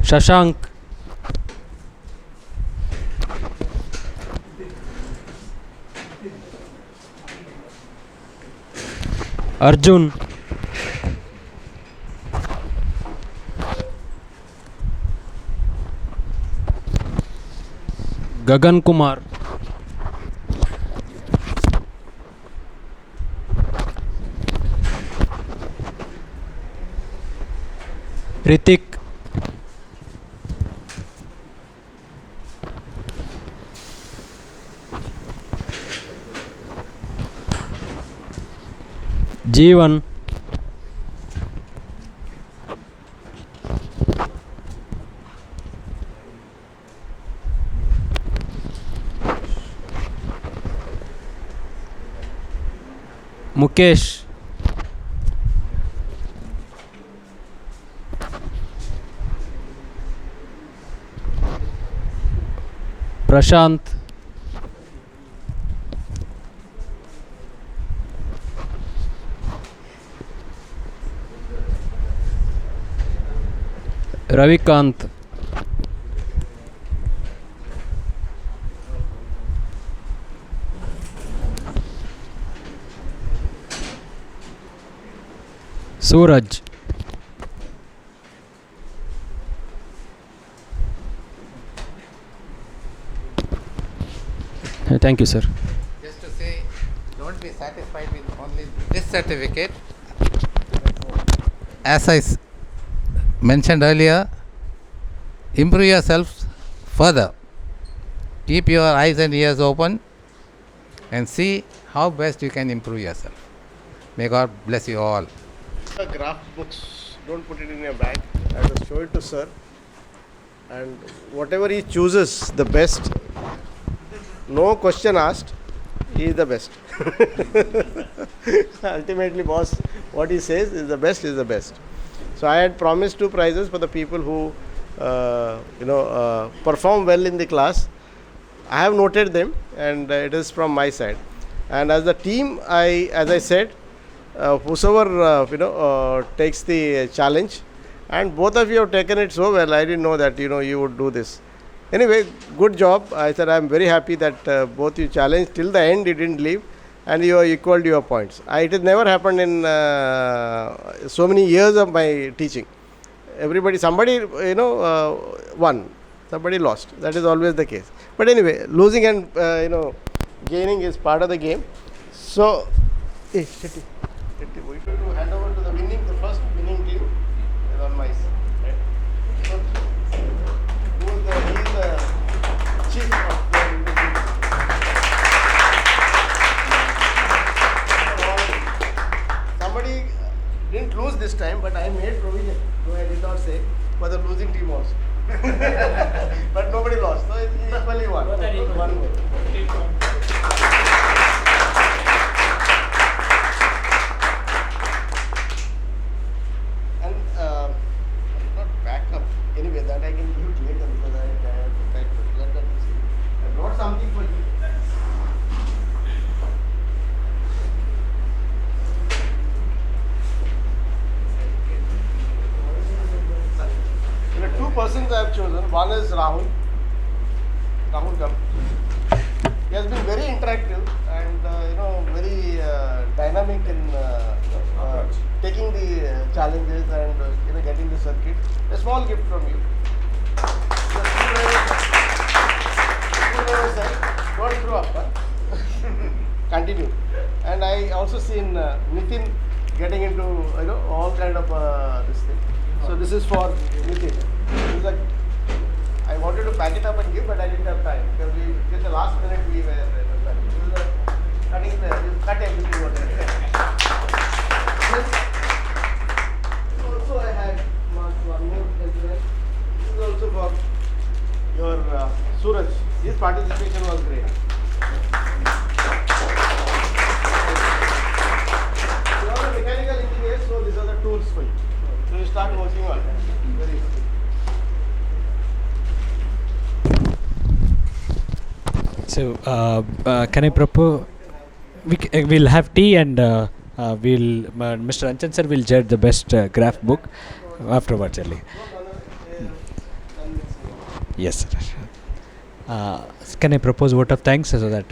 Shashank. Arjun. Gagan Kumar. Ritik. Jeevan. Mukesh. Prashant. Ravikant. Suraj. Thank you, sir. Just to say, don't be satisfied with only this certificate. As I mentioned earlier, improve yourself further. Keep your eyes and ears open and see how best you can improve yourself. May God bless you all. Graph books, don't put it in your bag. I will show it to sir. And whatever he chooses, the best, no question asked, he is the best. Ultimately, boss, what he says is the best is the best. So I had promised 2 prizes for the people who perform well in the class. I have noted them, and it is from my side. And as the team, as I said, whosoever takes the challenge, and both of you have taken it so well. I didn't know that you would do this. Anyway, good job. I said I am very happy that both you challenged till the end. You didn't leave, and you equaled your points. It has never happened in so many years of my teaching. Somebody won, somebody lost. That is always the case. But anyway, losing and gaining is part of the game. So, we should hand over to the first winning team is on my side. Right? So, he is the chief of the winning team. Somebody didn't lose this time, but I made provision, though I did not say, for the losing team also. But nobody lost, so it's equally one. One goal. And not back up. Anyway, that I can give it later because I have to try to let that see. I brought something for you. There are 2 persons I have chosen. One is Rahul. Rahul come. He has been very interactive and very dynamic in taking the challenges and getting the circuit. A small gift from you. The screwdriver side. Don't throw up. Continue. And I also seen Nitin getting into all kind of this thing. So this is for Nitin. I wanted to pack it up and give, but I didn't have time because till the last minute we were cutting you cut everything what Also I had marked one more incident. This is also for your Suraj. His participation was great. You are a mechanical engineer, so these are the tools for you. So you start working on it very easily. So, can I propose? We'll have tea and Mr. Anchan sir will judge the best graph book afterwards. Yes, sir. Can I propose vote of thanks so that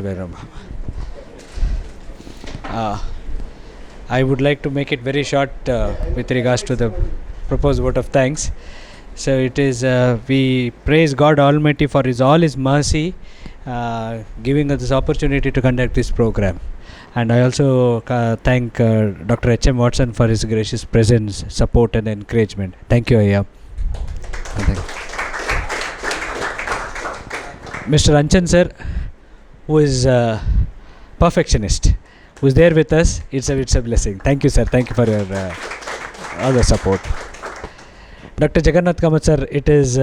I would like to make it very short with regards to the proposed vote of thanks. So it is we praise God Almighty for all His mercy, giving us this opportunity to conduct this program. And I also thank Dr. H.M. Watson for his gracious presence, support and encouragement. Thank you, Ayya. Mr. Anchan sir, who is perfectionist, who is there with us, it's a blessing. Thank you, sir. Thank you for your all the support. Dr. Jagannath Kamath sir, it is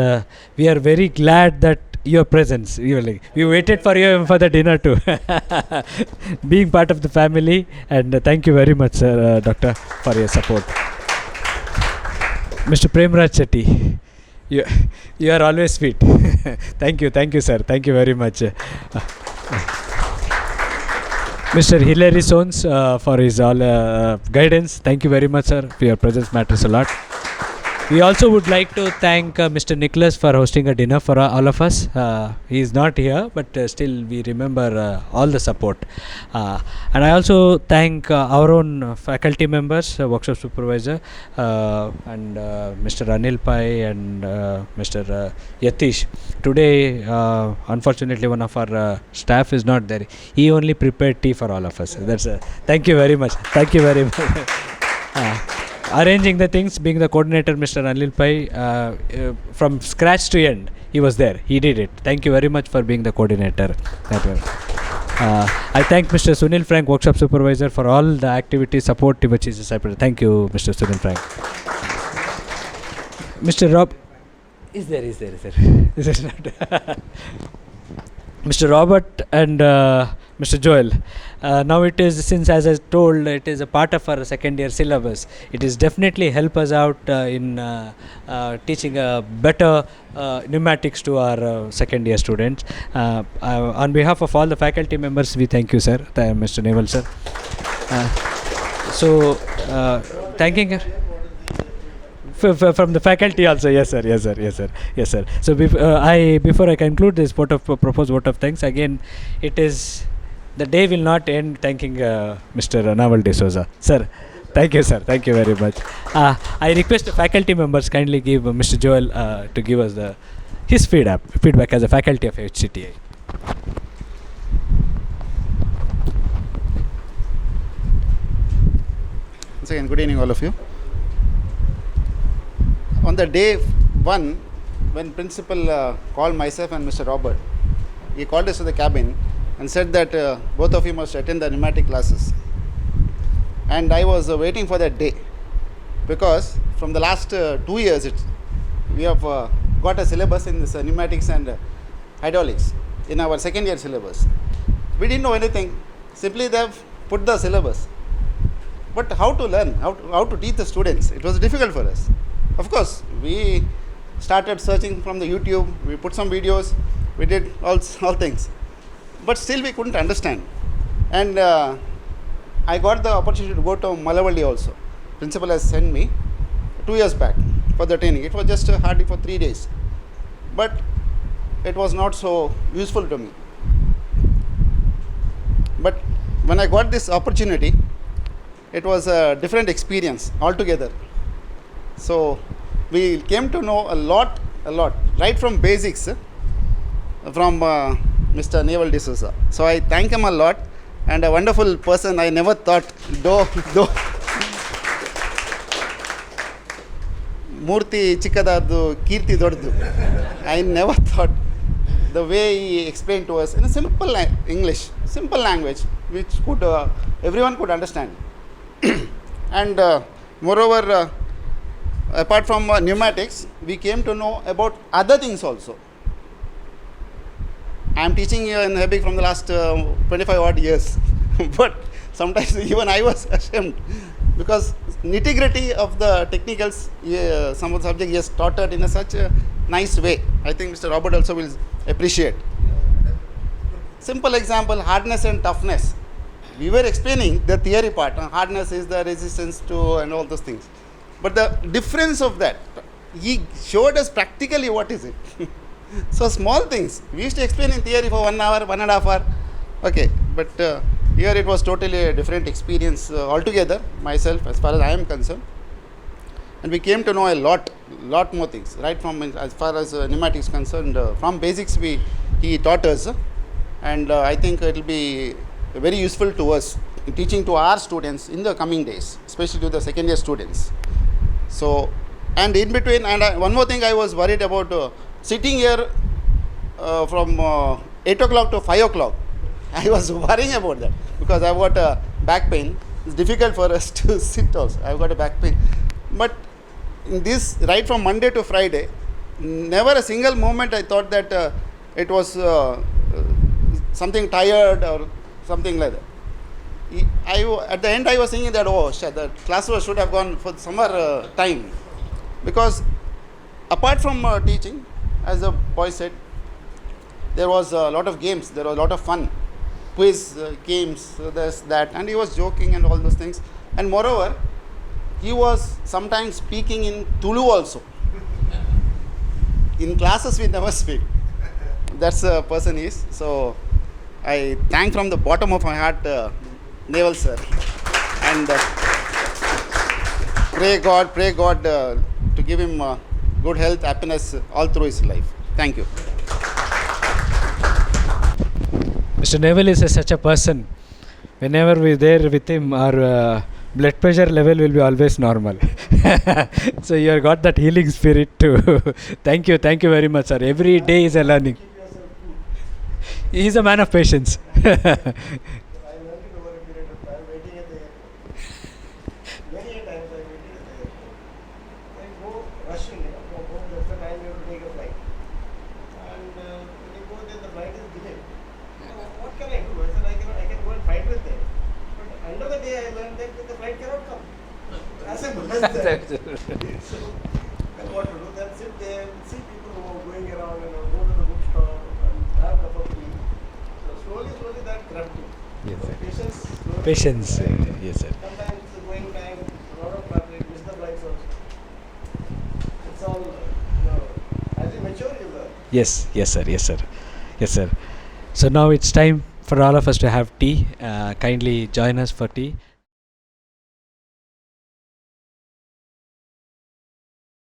we are very glad that your presence. We waited for you for the dinner too. Being part of the family, and thank you very much, sir, Doctor, for your support. Mr. Premraj Chetty, you are always sweet. Thank you, sir. Thank you very much. Mr. Hilary Sons for his all guidance. Thank you very much, sir. Your presence matters a lot. We also would like to thank Mr. Nicholas for hosting a dinner for all of us. He is not here, but still we remember all the support. And I also thank our own faculty members, workshop supervisor, and Mr. Anil Pai and Mr. Yatish. Today, unfortunately, one of our staff is not there. He only prepared tea for all of us. That's thank you very much. Thank you very much. Arranging the things, being the coordinator, Mr. Anil Pai, from scratch to end, he was there. He did it. Thank you very much for being the coordinator. I thank Mr. Sunil Frank, workshop supervisor, for all the activity support which is separate. Thank you, Mr. Sunil Frank. Mr. Rob, is there? Is there not? Mr. Robert and Mr. Joel. Now it is, since as I told, it is a part of our second year syllabus. It is definitely help us out in teaching a better pneumatics to our second year students. On behalf of all the faculty members, we thank you, sir. Mr. Naval, sir. Thanking her. From the faculty also, yes sir, yes sir, yes sir, yes sir. So before I conclude this proposed vote of thanks, again, it is, the day will not end thanking Mr. Naval D'Souza. Sir, thank you sir, thank you very much. I request the faculty members kindly give Mr. Joel to give us his feedback as a faculty of HTTI. Once again, good evening all of you. On the day one, when principal called myself and Mr. Robert, he called us to the cabin and said that both of you must attend the pneumatic classes. And I was waiting for that day, because from the last 2 years we have got a syllabus in this pneumatics and hydraulics in our second year syllabus. We didn't know anything, simply they have put the syllabus. But how to learn, how to teach the students, it was difficult for us. Of course, we started searching from the YouTube, we put some videos, we did all things. But still we couldn't understand. And I got the opportunity to go to Malavalli also. Principal has sent me 2 years back for the training. It was just hardly for 3 days. But it was not so useful to me. But when I got this opportunity, it was a different experience altogether. So we came to know a lot, right from basics from Mr. Naval D'Souza. So I thank him a lot, and a wonderful person. I never thought, though Murti Chikkadadu Kirti Doddu, I never thought the way he explained to us in a simple English, simple language, which could everyone could understand. And moreover, apart from pneumatics, we came to know about other things also. I am teaching here in Hebig from the last 25 odd years, but sometimes even I was ashamed, because nitty-gritty of the technicals, some of the subject he has taught it in such a nice way. I think Mr. Robert also will appreciate. Simple example, hardness and toughness. We were explaining the theory part. Hardness is the resistance to and all those things. But the difference of that, he showed us practically what is it. So small things. We used to explain in theory for 1 hour, 1.5 hours. Okay, but here it was totally a different experience altogether, myself, as far as I am concerned. And we came to know a lot more things, right from as far as pneumatics concerned. From basics, he taught us, and I think it will be very useful to us in teaching to our students in the coming days, especially to the second year students. So, and in between, and one more thing I was worried about, sitting here from 8 o'clock to 5 o'clock. I was worrying about that, because I've got a back pain. It's difficult for us to sit also. I've got a back pain. But in this, right from Monday to Friday, never a single moment I thought that it was something tired or something like that. At the end I was thinking that, the class should have gone for summer time, because apart from teaching, as the boy said, there was a lot of games, there was a lot of fun, quiz, games, this, that, and he was joking and all those things. And moreover, he was sometimes speaking in Tulu also. In classes we never speak. That's a person he is. So I thank from the bottom of my heart Naval sir, and pray God to give him good health, happiness all through his life. Thank you. Mr. Naval is such a person. Whenever we're there with him, our blood pressure level will be always normal. So you have got that healing spirit too. Thank you very much, sir. Every day is a learning. He is a man of patience. What can I do? I said, I cannot day I learned that the flight cannot come. As simple as that. So, then what to do? Then sit there and see people who are going around and go to the bookstore and have a cup of tea. So slowly that crept in. Yes, So sir. patience. slowly, Patience. right? Yes, sir. Sometimes the going time, a lot of traffic, miss the flights also. It's all, as you mature, you learn. Yes, yes, sir. Yes, sir. Yes, sir. So now it's time for all of us to have tea. Kindly join us for tea.